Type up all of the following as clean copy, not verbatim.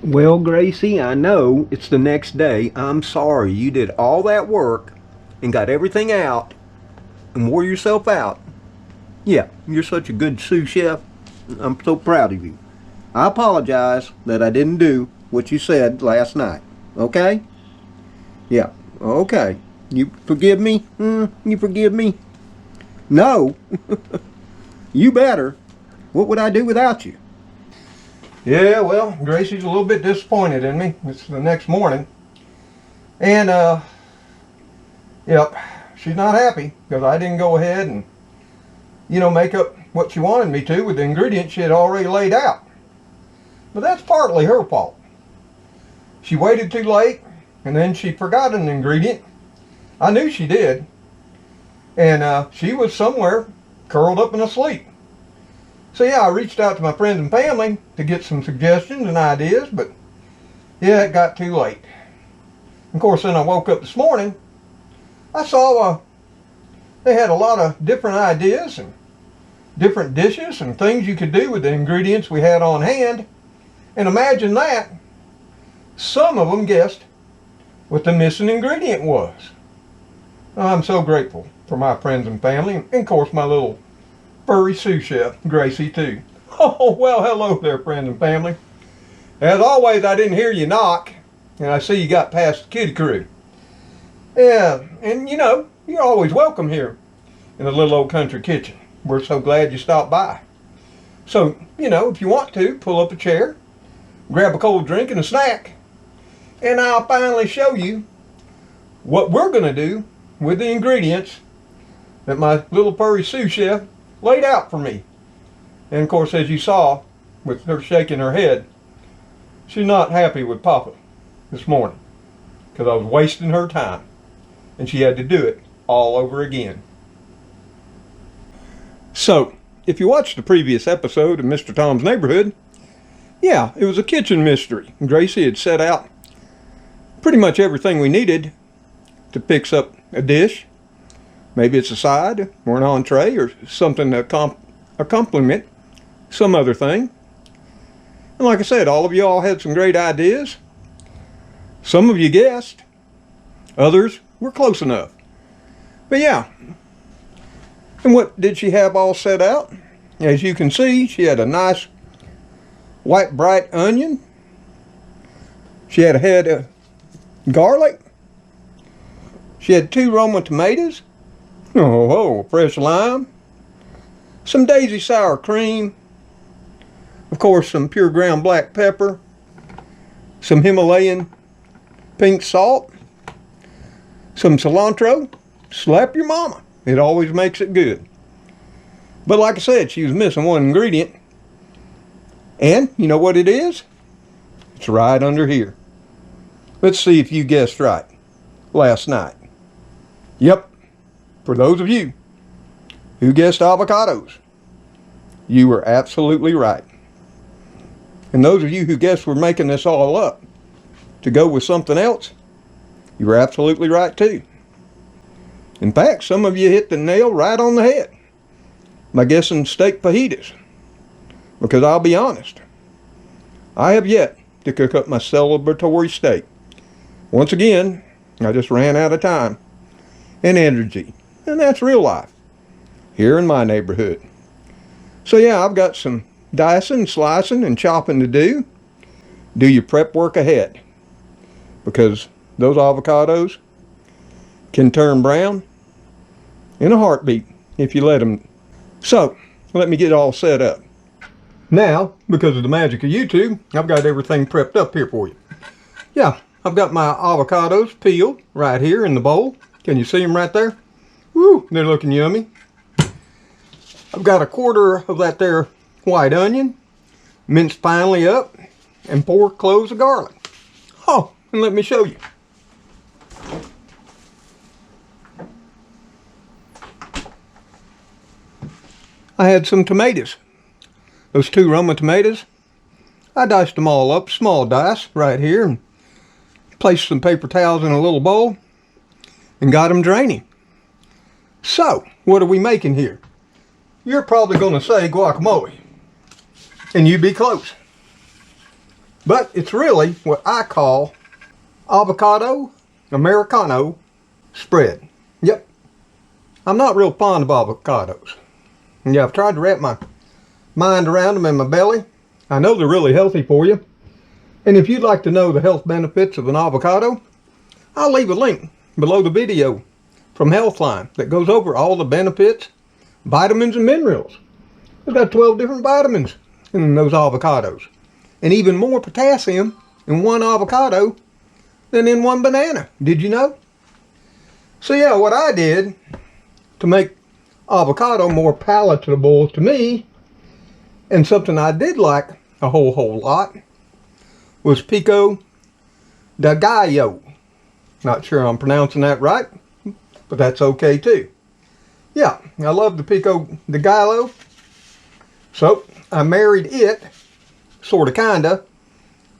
Well, Gracie, I know it's the next day. I'm sorry you did all that work and got everything out and wore yourself out. Yeah, you're such a good sous chef. I'm so proud of you. I apologize that I didn't do what you said last night. Okay? Yeah, okay. You forgive me? You forgive me? No. You better. What would I do without you? Yeah, well, Gracie's a little bit disappointed in me. It's the next morning. And, yep, she's not happy because I didn't go ahead and, make up what she wanted me to with the ingredients she had already laid out. But that's partly her fault. She waited too late, and then she forgot an ingredient. I knew she did. And she was somewhere curled up and asleep. So yeah, I reached out to my friends and family to get some suggestions and ideas, but yeah, it got too late. Of course, then I woke up this morning. I saw they had a lot of different ideas and different dishes and things you could do with the ingredients we had on hand. And imagine that, some of them guessed what the missing ingredient was. I'm so grateful for my friends and family, and of course my little furry sous chef, Gracie, too. Oh, well, hello there, friends and family. As always, I didn't hear you knock, and I see you got past the kitty crew. Yeah, and you're always welcome here in the little old country kitchen. We're so glad you stopped by. So, if you want to, pull up a chair, grab a cold drink and a snack, and I'll finally show you what we're going to do with the ingredients that my little furry sous chef laid out for me. And of course, as you saw, with her shaking her head, she's not happy with Papa this morning because I was wasting her time and she had to do it all over again. So, if you watched the previous episode of Mr. Tom's Neighborhood, yeah, it was a kitchen mystery. Gracie had set out pretty much everything we needed to fix up a dish. Maybe it's a side or an entree or something to complement some other thing. And like I said, all of you all had some great ideas. Some of you guessed. Others were close enough. But yeah. And what did she have all set out? As you can see, she had a nice white bright onion. She had a head of garlic. She had 2 Roma tomatoes. Oh, fresh lime, some daisy sour cream, of course some pure ground black pepper, some Himalayan pink salt, some cilantro. Slap your mama. It always makes it good. But like I said, she was missing one ingredient. And you know what it is? It's right under here. Let's see if you guessed right last night. Yep. For those of you who guessed avocados, you were absolutely right. And those of you who guessed we're making this all up to go with something else, you were absolutely right too. In fact, some of you hit the nail right on the head by guessing steak fajitas. Because I'll be honest, I have yet to cook up my celebratory steak. Once again, I just ran out of time and energy. And that's real life here in my neighborhood. So yeah, I've got some dicing, slicing, and chopping to do. Do your prep work ahead, because those avocados can turn brown in a heartbeat if you let them. So let me get all set up. Now, because of the magic of YouTube, I've got everything prepped up here for you. Yeah, I've got my avocados peeled right here in the bowl. Can you see them right there? Woo, they're looking yummy. I've got a quarter of that there white onion, minced finely up, and 4 cloves of garlic. Oh, and let me show you. I had some tomatoes. Those 2 Roma tomatoes. I diced them all up, small dice, right here, and placed some paper towels in a little bowl and got them draining. So, what are we making here? You're probably going to say guacamole. And you'd be close. But it's really what I call avocado Americano spread. Yep. I'm not real fond of avocados. Yeah, I've tried to wrap my mind around them in my belly. I know they're really healthy for you. And if you'd like to know the health benefits of an avocado, I'll leave a link below the video from Healthline that goes over all the benefits, vitamins and minerals. It's got 12 different vitamins in those avocados. And even more potassium in one avocado than in one banana. Did you know? So yeah, what I did to make avocado more palatable to me, and something I did like a whole lot, was pico de gallo. Not sure I'm pronouncing that right, but that's okay too. Yeah, I love the pico de gallo. So I married it, sorta kinda,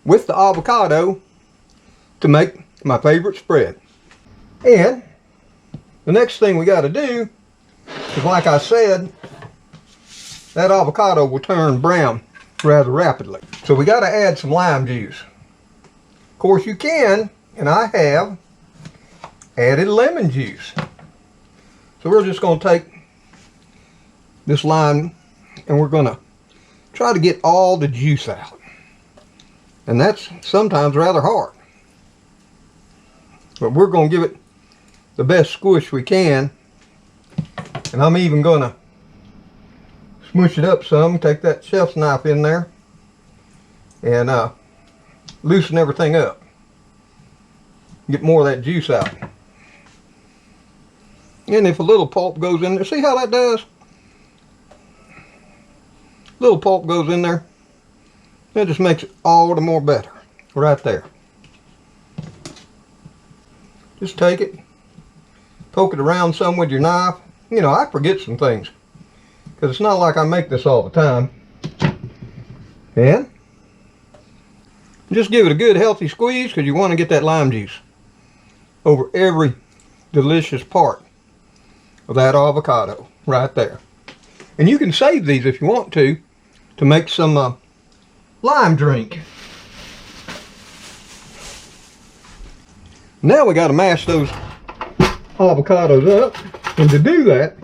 with the avocado to make my favorite spread. And the next thing we gotta do is, like I said, that avocado will turn brown rather rapidly. So we gotta add some lime juice. Of course you can, and I have added lemon juice. So we're just gonna take this lime and we're gonna try to get all the juice out. And that's sometimes rather hard. But we're gonna give it the best squish we can. And I'm even gonna smush it up some, take that chef's knife in there and loosen everything up. Get more of that juice out. And if a little pulp goes in there, see how that does? Little pulp goes in there. That just makes it all the more better. Right there. Just take it, poke it around some with your knife. You know, I forget some things, because it's not like I make this all the time. And just give it a good healthy squeeze, because you want to get that lime juice over every delicious part of that avocado right there. And you can save these if you want to make some lime drink. Now we got to mash those avocados up, and to do that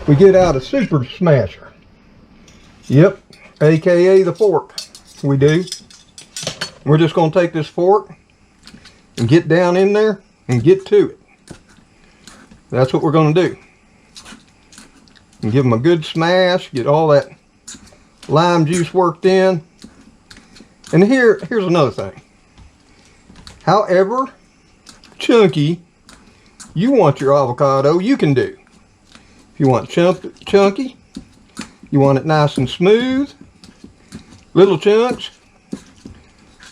we get out a super smasher. Yep, aka the fork. We do. We're just going to take this fork and get down in there and get to it. That's what we're going to do. And give them a good smash, get all that lime juice worked in. And here's another thing. However chunky you want your avocado, you can do. If you want chunky, you want it nice and smooth, little chunks,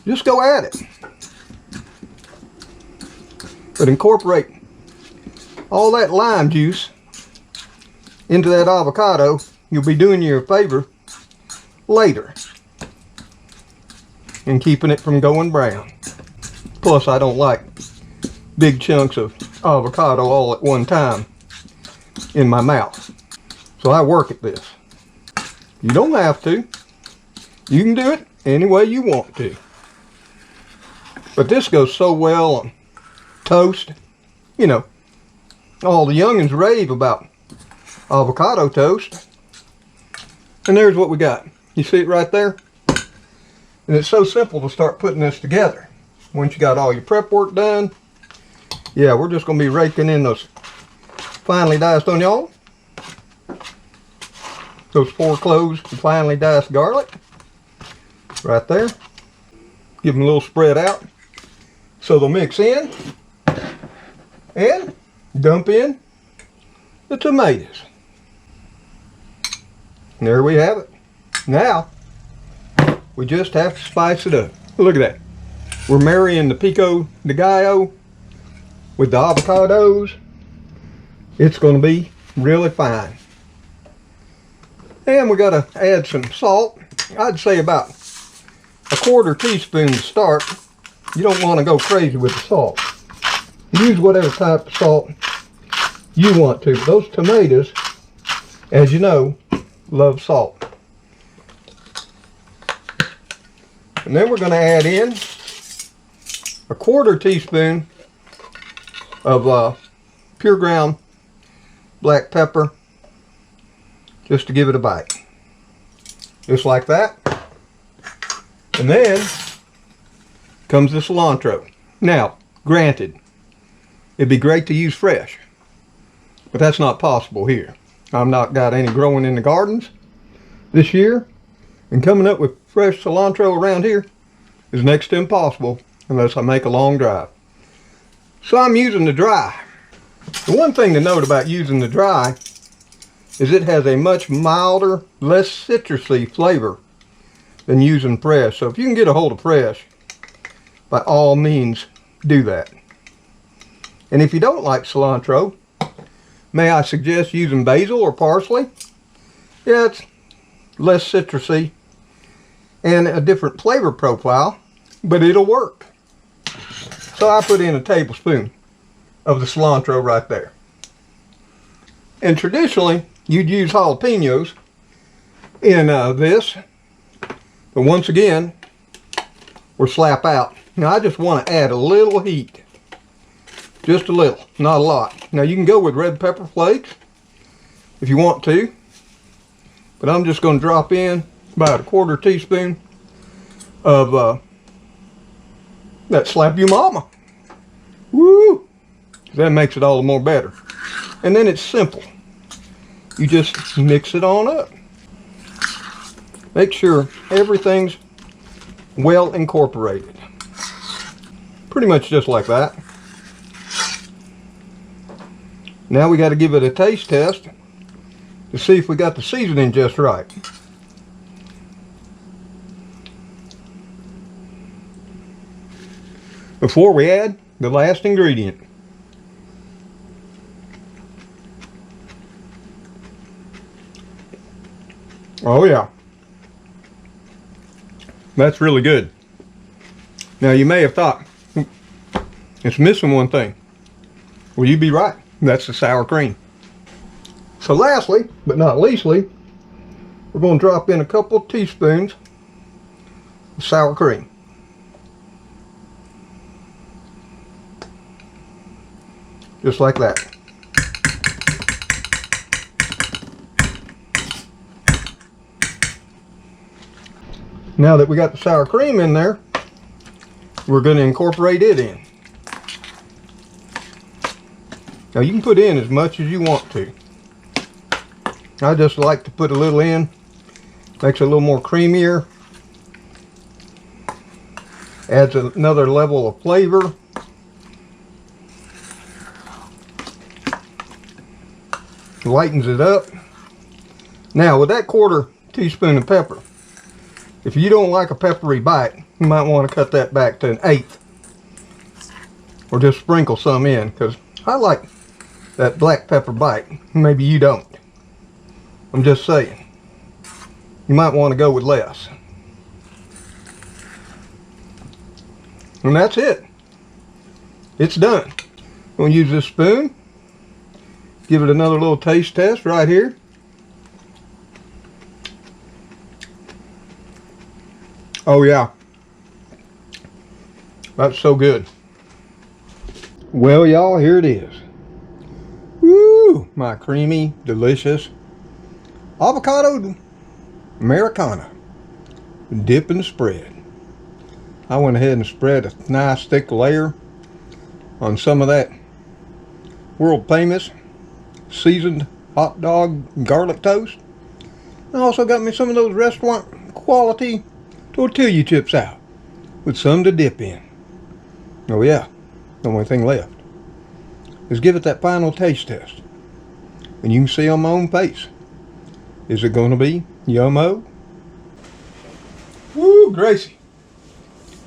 just go at it. But incorporate all that lime juice into that avocado. You'll be doing you a favor later and keeping it from going brown. Plus, I don't like big chunks of avocado all at one time in my mouth. So I work at this. You don't have to. You can do it any way you want to. But this goes so well on toast. You know, all the youngins rave about avocado toast. And there's what we got. You see it right there? And it's so simple to start putting this together. Once you got all your prep work done, yeah, we're just going to be raking in those finely diced onion, those 4 cloves of finely diced garlic, right there. Give them a little spread out so they'll mix in, and dump in the tomatoes. And there we have it. Now, we just have to spice it up. Look at that. We're marrying the pico de gallo with the avocados. It's going to be really fine. And we got to add some salt. I'd say about a 1/4 teaspoon to start. You don't want to go crazy with the salt. Use whatever type of salt you want to. But those tomatoes, as you know, love salt. And then we're going to add in a 1/4 teaspoon of pure ground black pepper, just to give it a bite. Just like that. And then comes the cilantro. Now, granted, it'd be great to use fresh, but that's not possible here. I've not got any growing in the gardens this year, and coming up with fresh cilantro around here is next to impossible unless I make a long drive. So I'm using the dry. The one thing to note about using the dry is it has a much milder, less citrusy flavor than using fresh. So if you can get a hold of fresh, by all means do that. And if you don't like cilantro, may I suggest using basil or parsley? Yeah, it's less citrusy and a different flavor profile, but it'll work. So I put in a tablespoon of the cilantro right there. And traditionally, you'd use jalapenos in this, but once again, we're slap out. Now I just want to add a little heat. Just a little, not a lot. Now you can go with red pepper flakes if you want to, but I'm just going to drop in about a 1/4 teaspoon of that slap you mama. Woo! That makes it all the more better. And then it's simple. You just mix it on up. Make sure everything's well incorporated. Pretty much just like that. Now we got to give it a taste test to see if we got the seasoning just right. Before we add the last ingredient. Oh yeah. That's really good. Now you may have thought, it's missing one thing. Well, you'd be right. That's the sour cream. So lastly, but not leastly, we're going to drop in a couple teaspoons of sour cream. Just like that. Now that we got the sour cream in there, we're going to incorporate it in. Now you can put in as much as you want to. I just like to put a little in. Makes it a little more creamier. Adds another level of flavor. Lightens it up. Now with that 1/4 teaspoon of pepper, if you don't like a peppery bite, you might want to cut that back to 1/8. Or just sprinkle some in, because I like that black pepper bite. Maybe you don't. I'm just saying. You might want to go with less. And that's it. It's done. I'm going to use this spoon. Give it another little taste test right here. Oh yeah. That's so good. Well y'all, here it is. Woo! My creamy, delicious avocado Americana. Dip and spread. I went ahead and spread a nice thick layer on some of that world famous seasoned hot dog garlic toast. I also got me some of those restaurant quality tortilla chips out with some to dip in. Oh yeah, the only thing left is give it that final taste test. And you can see on my own face, is it going to be yummo? Woo, Gracie,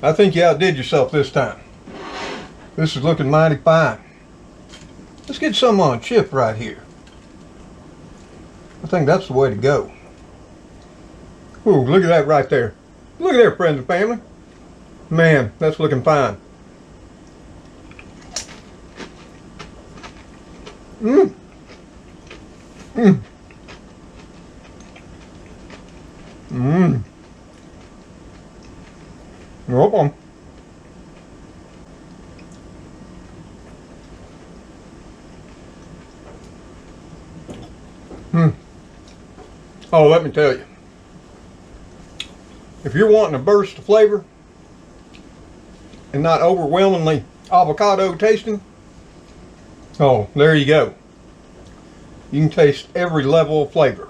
I think you outdid yourself this time. This is looking mighty fine. Let's get some on a chip right here. I think that's the way to go. Ooh, look at that right there. Look at there, friends and family. Man, that's looking fine. Mmm. Mmm. Mmm. Hold on. Oh, let me tell you. If you're wanting a burst of flavor and not overwhelmingly avocado tasting, oh, there you go. You can taste every level of flavor.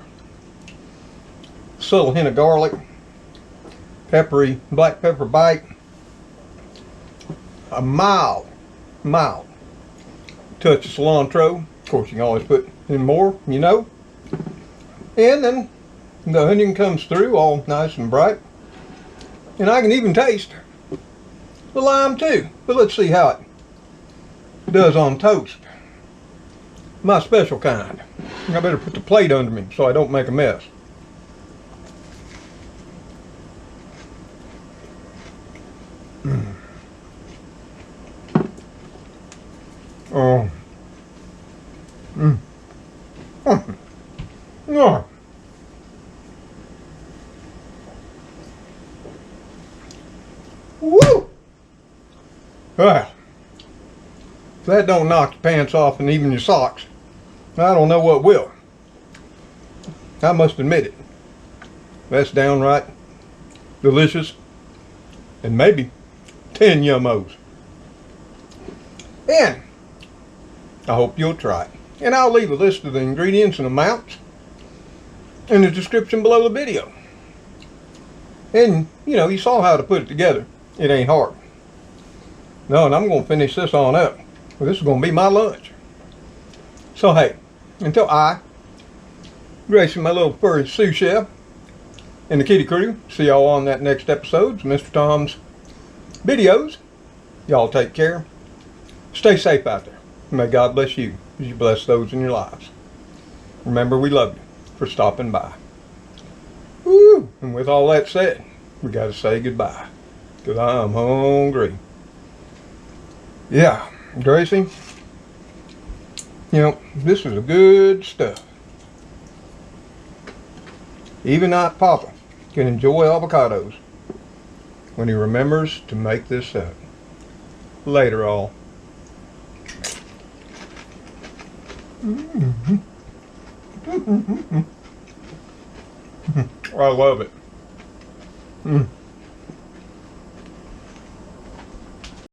Subtle hint of garlic, peppery black pepper bite, a mild touch of cilantro. Of course, you can always put in more, you know. And then the onion comes through all nice and bright. And I can even taste the lime too. But let's see how it does on toast. My special kind. I better put the plate under me so I don't make a mess. Oh. Oh. Woo! Well, if that don't knock your pants off and even your socks, I don't know what will. I must admit it. That's downright delicious. And maybe 10 yummos. And I hope you'll try it. And I'll leave a list of the ingredients and amounts in the description below the video. And, you know, you saw how to put it together. It ain't hard. No, and I'm going to finish this on up. Well, this is going to be my lunch. So, hey, until I, Gracie, my little furry sous chef, and the kitty crew, see y'all on that next episode of Mr. Tom's videos. Y'all take care. Stay safe out there. May God bless you as you bless those in your lives. Remember, we love you for stopping by. Woo! And with all that said, we got to say goodbye. Because I'm hungry. Yeah, Gracie, you know, this is a good stuff. Even Aunt Papa can enjoy avocados when he remembers to make this up. Later, all. I love it.